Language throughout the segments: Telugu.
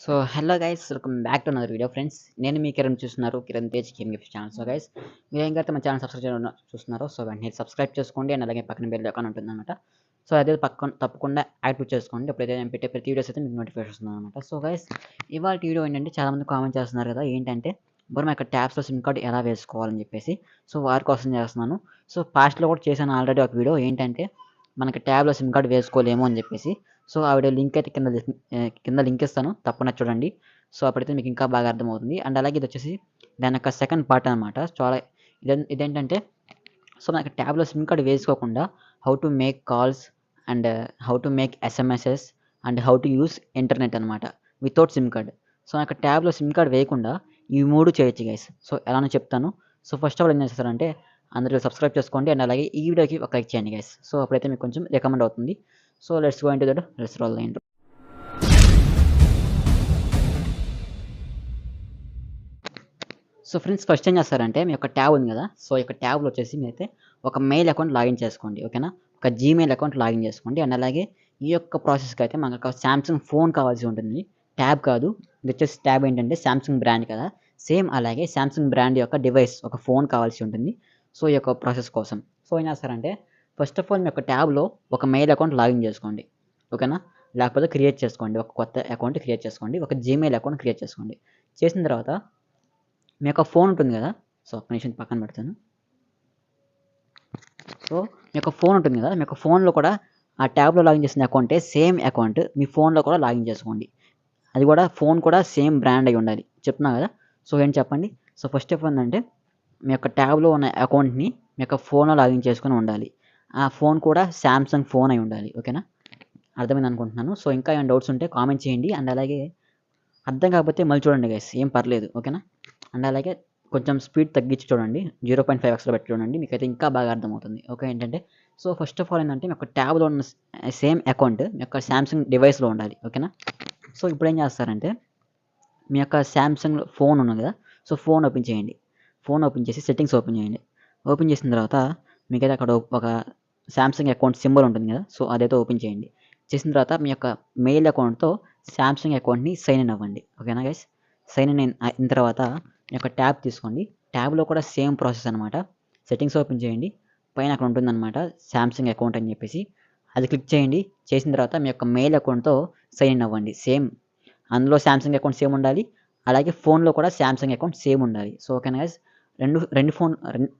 So hello guys, welcome back to another video friends. నేను మీ కిరణ్ చూస్తున్నారు, Kiran Tej game gift channel. So guys, మీరు ఏం మన ఛానల్ సబ్స్క్రైబ్ చూస్తున్నారో సో వెంటనే సబ్స్క్రైబ్ చేసుకోండి అండ్ అలాగే పక్కన బెల్ ఐకాన్ ఉంటుందన్నమాట. సో అదే పక్కన తప్పకుండా యాక్టివ్ చేసుకోండి. ఎప్పుడైతే నేను పెట్టే ప్రతి వీడియోస్ అయితే మీకు నోటిఫికేషన్ వస్తుంది అనమాట. సో గైస్, ఇవాళ వీడియో ఏంటంటే చాలామంది కామెంట్ చేస్తున్నారు కదా, ఏంటంటే మనం ఇక్కడ ట్యాబ్స్లో సిమ్ కార్డ్ ఎలా వేసుకోవాలని చెప్పేసి. సో వారి కోసం చేస్తున్నాను. సో పాస్ట్లో కూడా చేశాను ఆల్రెడీ ఒక వీడియో, ఏంటంటే మనకి ట్యాబ్లో సిమ్ కార్డ్ వేసుకోలేము అని చెప్పేసి. సో ఆ వీడియో లింక్ అయితే కింద లింక్ ఇస్తాను, తప్పకుండా చూడండి. సో అప్పుడైతే మీకు ఇంకా బాగా అర్థమవుతుంది. అండ్ అలాగే ఇది వచ్చేసి దాని యొక్క సెకండ్ పార్ట్ అనమాట. చాలా ఇదేంటంటే, సో మనకి ట్యాబ్లో సిమ్ కార్డ్ వేసుకోకుండా how to make calls and how to make SMSs and how to use internet అనమాట వితౌట్ సిమ్ కార్డ్. సో నాకు ట్యాబ్లో సిమ్ కార్డ్ వేయకుండా ఈ మూడు చేయొచ్చు గైస్. సో ఎలానో చెప్తాను. సో ఫస్ట్ ఆఫ్ ఆల్ ఏం చేస్తారంటే, అందరూ సబ్స్క్రైబ్ చేసుకోండి అండ్ అలాగే ఈ వీడియోకి ఒక లైక్ చేయండి గైస్. సో అప్పుడైతే మీకు కొంచెం రికమెండ్ అవుతుంది. So let's go into that, let's roll the intro. So friends, first ఏం చేస్తారంటే, మీ యొక్క ట్యాబ్ ఉంది కదా, సో ఈ యొక్క ట్యాబ్లో వచ్చేసి మీరైతే ఒక మెయిల్ అకౌంట్ లాగిన్ చేసుకోండి, ఓకేనా. ఒక జీమెయిల్ అకౌంట్ లాగిన్ చేసుకోండి. అండ్ అలాగే ఈ యొక్క ప్రాసెస్కి అయితే మనకు ఒక శాంసంగ్ ఫోన్ కావాల్సి ఉంటుంది, ట్యాబ్ కాదు. ఇది వచ్చేసి ట్యాబ్ ఏంటంటే శాంసంగ్ బ్రాండ్ కదా, సేమ్ అలాగే శాంసంగ్ బ్రాండ్ యొక్క డివైస్ ఒక ఫోన్ కావాల్సి ఉంటుంది. సో ఈ యొక్క ప్రాసెస్ కోసం సో ఏం చేస్తారంటే, ఫస్ట్ ఆఫ్ ఆల్ మీ యొక్క ట్యాబ్లో ఒక మెయిల్ అకౌంట్ లాగిన్ చేసుకోండి, ఓకేనా. లేకపోతే క్రియేట్ చేసుకోండి, ఒక కొత్త అకౌంట్ క్రియేట్ చేసుకోండి, ఒక జీమెయిల్ అకౌంట్ క్రియేట్ చేసుకోండి. చేసిన తర్వాత మీ యొక్క ఫోన్ ఉంటుంది కదా, సో ఒక్క నిమిషం పక్కన పెడతాను. సో మీ యొక్క ఫోన్ ఉంటుంది కదా, మీ యొక్క ఫోన్లో కూడా ఆ ట్యాబ్లో లాగిన్ చేసిన అకౌంటే సేమ్ అకౌంట్ మీ ఫోన్లో కూడా లాగిన్ చేసుకోండి. అది కూడా ఫోన్ కూడా సేమ్ బ్రాండ్ అయి ఉండాలి, చెప్తున్నా కదా. సో ఏం చెప్పండి. సో ఫస్ట్ ఆఫ్ ఏంటంటే, మీ యొక్క ట్యాబ్లో ఉన్న అకౌంట్ని మీ యొక్క ఫోన్లో లాగిన్ చేసుకొని ఉండాలి. ఆ ఫోన్ కూడా శాంసంగ్ ఫోన్ అయి ఉండాలి, ఓకేనా. అర్థమైంది అనుకుంటున్నాను. సో ఇంకా ఏమైనా డౌట్స్ ఉంటే కామెంట్ చేయండి. అండ్ అలాగే అర్థం కాకపోతే మళ్ళీ చూడండి గైస్, ఏం పర్లేదు, ఓకేనా. అండ్ అలాగే కొంచెం స్పీడ్ తగ్గించి చూడండి, 0.5xలో పెట్టి చూడండి, మీకైతే ఇంకా బాగా అర్థమవుతుంది. ఓకే, ఏంటంటే సో ఫస్ట్ ఆఫ్ ఆల్ ఏంటంటే, మీ యొక్క ట్యాబ్లో ఉన్న సేమ్ అకౌంట్ మీ యొక్క శాంసంగ్ డివైస్లో ఉండాలి, ఓకేనా. సో ఇప్పుడు ఏం చేస్తారంటే, మీ యొక్క శాంసంగ్ ఫోన్ ఉన్నది కదా, సో ఫోన్ ఓపెన్ చేయండి. ఫోన్ ఓపెన్ చేసి సెట్టింగ్స్ ఓపెన్ చేయండి. ఓపెన్ చేసిన తర్వాత మీకైతే అక్కడ ఒక శాంసంగ్ అకౌంట్ సింబల్ ఉంటుంది కదా, సో అదైతే ఓపెన్ చేయండి. చేసిన తర్వాత మీ యొక్క మెయిల్ అకౌంట్తో శాంసంగ్ అకౌంట్ని సైన్ ఇన్ అవ్వండి, ఓకేనా గైస్. సైన్ ఇన్ అయిన తర్వాత మీ యొక్క ట్యాబ్ తీసుకోండి. ట్యాబ్లో కూడా సేమ్ ప్రాసెస్ అనమాట. సెట్టింగ్స్ ఓపెన్ చేయండి. పైన అక్కడ ఉంటుందన్నమాట శాంసంగ్ అకౌంట్ అని చెప్పేసి, అది క్లిక్ చేయండి. చేసిన తర్వాత మీ యొక్క మెయిల్ అకౌంట్తో సైన్ ఇన్ అవ్వండి. సేమ్ అందులో శాంసంగ్ అకౌంట్ సేమ్ ఉండాలి, అలాగే ఫోన్లో కూడా శాంసంగ్ అకౌంట్ సేమ్ ఉండాలి. సో ఓకేనా గైస్, రెండు ఫోన్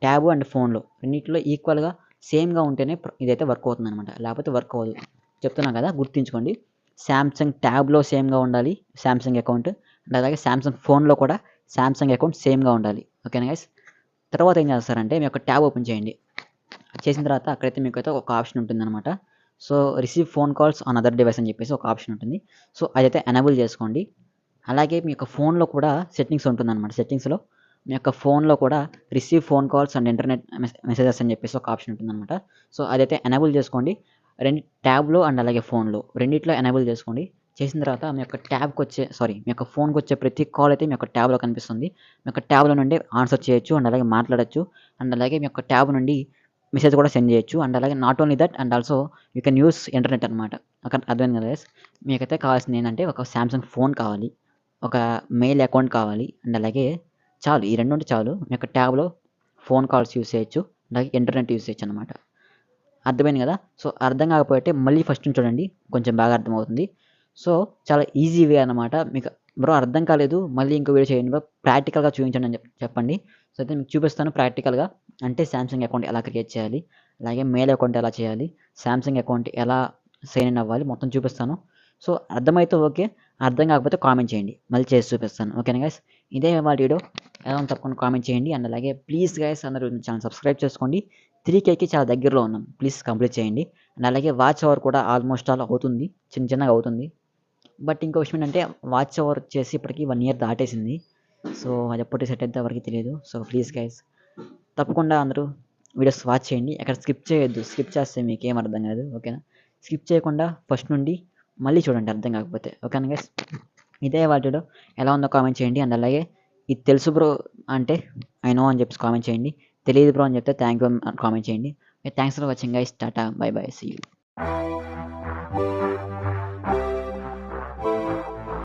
ట్యాబ్ అండ్ ఫోన్లో రెండింటిలో ఈక్వల్గా సేమ్గా ఉంటేనే ఇదైతే వర్క్ అవుతుంది అనమాట, లేకపోతే వర్క్ అవ్వదు. చెప్తున్నా కదా, గుర్తుంచుకోండి. శాంసంగ్ ట్యాబ్లో సేమ్గా ఉండాలి శాంసంగ్ అకౌంట్, అండ్ అలాగే శాంసంగ్ ఫోన్లో కూడా శాంసంగ్ అకౌంట్ సేమ్గా ఉండాలి, ఓకేనా గైస్. తర్వాత ఏం చేస్తారంటే, మీ యొక్క ట్యాబ్ ఓపెన్ చేయండి. చేసిన తర్వాత అక్కడైతే మీకైతే ఒక ఆప్షన్ ఉంటుందన్నమాట. So receive phone calls on other device అని చెప్పేసి ఒక ఆప్షన్ ఉంటుంది. సో అదైతే ఎనేబుల్ చేసుకోండి. అలాగే మీ యొక్క ఫోన్లో కూడా సెట్టింగ్స్ ఉంటుందన్నమాట. సెట్టింగ్స్లో మీ యొక్క ఫోన్లో కూడా receive phone calls and internet messages అని చెప్పేసి ఒక ఆప్షన్ ఉంటుందన్నమాట. సో అదైతే ఎనేబుల్ చేసుకోండి. ట్యాబ్లో అండ్ అలాగే ఫోన్లో రెండిట్లో ఎనేబుల్ చేసుకోండి. చేసిన తర్వాత మీ యొక్క ఫోన్కి వచ్చే ప్రతి కాల్ అయితే మీ యొక్క ట్యాబ్లో కనిపిస్తుంది. మీ యొక్క ట్యాబ్లో నుండి ఆన్సర్ చేయొచ్చు అండ్ అలాగే మాట్లాడచ్చు. అండ్ అలాగే మీ యొక్క ట్యాబ్ నుండి మెసేజ్ కూడా సెండ్ చేయొచ్చు. అండ్ అలాగే not only that, and also you can use internet అనమాట. అక్కడ అర్థమైంది కదా గైస్. మీకైతే కావాల్సింది ఏంటంటే, ఒక శాంసంగ్ ఫోన్ కావాలి, ఒక మెయిల్ అకౌంట్ కావాలి, అండ్ అలాగే చాలు, ఈ రెండు ఉంటే చాలు. మీ యొక్క ట్యాబ్లో ఫోన్ కాల్స్ యూస్ చేయొచ్చు, అలాగే ఇంటర్నెట్ యూస్ చేయొచ్చు అనమాట. అర్థమైంది కదా. సో అర్థం కాకపోతే మళ్ళీ ఫస్ట్ నుంచి చూడండి, కొంచెం బాగా అర్థమవుతుంది. సో చాలా ఈజీ వే అనమాట. మీకు బ్రో అర్థం కాలేదు, మళ్ళీ ఇంకో వీడియో చేయండి బ్రో, ప్రాక్టికల్గా చూపించండి అని చెప్పండి. సో అయితే మీకు చూపిస్తాను ప్రాక్టికల్గా. అంటే శాంసంగ్ అకౌంట్ ఎలా క్రియేట్ చేయాలి, అలాగే మెయిల్ అకౌంట్ ఎలా చేయాలి, శాంసంగ్ అకౌంట్ ఎలా సైన్ ఇన్ అవ్వాలి, మొత్తం చూపిస్తాను. సో అర్థమైతే ఓకే, అర్థం కాకపోతే కామెంట్ చేయండి, మళ్ళీ చేసి చూపిస్తాను, ఓకేనా గైస్. ఇదే వాళ్ళ వీడియో, ఎలా ఉందో తప్పకుండా కామెంట్ చేయండి. అండ్ అలాగే ప్లీజ్ గైస్, అందరూ ఛానల్ సబ్స్క్రైబ్ చేసుకోండి. 3Kకి చాలా దగ్గరలో ఉన్నాం, ప్లీజ్ కంప్లీట్ చేయండి. అండ్ అలాగే వాచ్ అవర్ కూడా ఆల్మోస్ట్ ఆల్ అవుతుంది, చిన్నగా అవుతుంది. బట్ ఇంకో విషయం ఏంటంటే, వాచ్ అవర్ వచ్చేసి ఇప్పటికి 1 year దాటేసింది. సో అది ఎప్పుడు సెట్ అయితే ఎవరికి తెలియదు. సో ప్లీజ్ గైస్, తప్పకుండా అందరూ వీడియోస్ వాచ్ చేయండి. ఎక్కడ స్కిప్ చేయొద్దు, స్కిప్ చేస్తే మీకేం అర్థం కాదు, ఓకేనా. స్కిప్ చేయకుండా ఫస్ట్ నుండి మళ్ళీ చూడండి, అర్థం కాకపోతే, ఓకేనా గైస్. ఇదే వాటిలో ఎలా ఉందో కామెంట్ చేయండి. అండ్ అలాగే ఇది తెలుసు బ్రో అంటే ఐ నో అని చెప్పేసి కామెంట్ చేయండి. తెలియదు బ్రో అని చెప్తే థ్యాంక్ యూ కామెంట్ చేయండి. Thanks for watching guys, tata, bye bye, see you.